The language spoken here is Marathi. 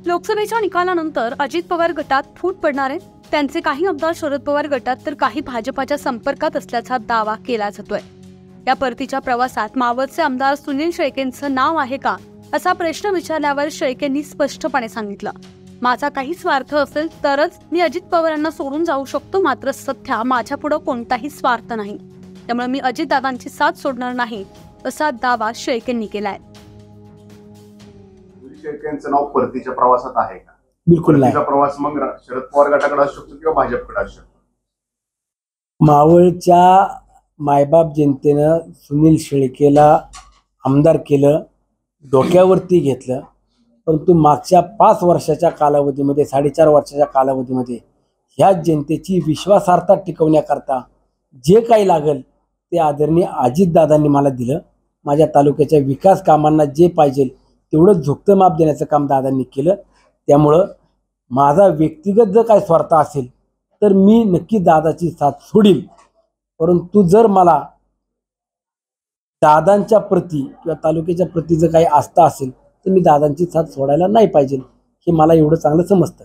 लोकसभेच्या निकालानंतर अजित पवार गटात फूट पडणार आहे. त्यांचे काही आमदार शरद पवार गटात तर काही भाजपाच्या संपर्कात असल्याचा दावा केला जातोय. या परतीच्या प्रवासात मावळचे आमदार सुनील शेळकेंचं नाव आहे का, असा प्रश्न विचारल्यावर शेळकेंनी स्पष्टपणे सांगितलं, माझा काही स्वार्थ असेल तरच मी अजित पवारांना सोडून जाऊ शकतो, मात्र सध्या माझ्यापुढे कोणताही स्वार्थ नाही, त्यामुळे मी अजितदादांची साथ सोडणार नाही, असा दावा शेळकेंनी केलाय. शेळकेंचं नाव परतीच्या प्रवासात आहे का? बिलकुल नाही. परतीचा प्रवास मग शरद पवार गटाकडे असू शकतो किंवा भाजपकडे असू शकतो. मावळच्या मायबाप जनतेनं सुनील शेळकेला आमदार केलं, डोक्यावरती घेतलं, परंतु मागच्या 5 वर्षाच्या कालावधीमध्ये 4.5 वर्षाच्या कालावधीमध्ये ह्या जनतेची विश्वासार्हता टिकवण्याकरता जे काही लागेल ते आदरणीय अजितदादांनी मला दिलं. माझ्या तालुक्याच्या विकास कामांना जे पाहिजे तेवढं झुकतं माप देण्याचं काम दादांनी केलं. त्यामुळं माझा व्यक्तिगत जर काही स्वार्थ असेल तर मी नक्की दादाची साथ सोडील, परंतु जर मला दादांच्या प्रती किंवा तालुक्याच्या प्रती जर काही आस्था असेल तर मी दादांची साथ सोडायला नाही पाहिजे, हे मला एवढं चांगलं समजतं.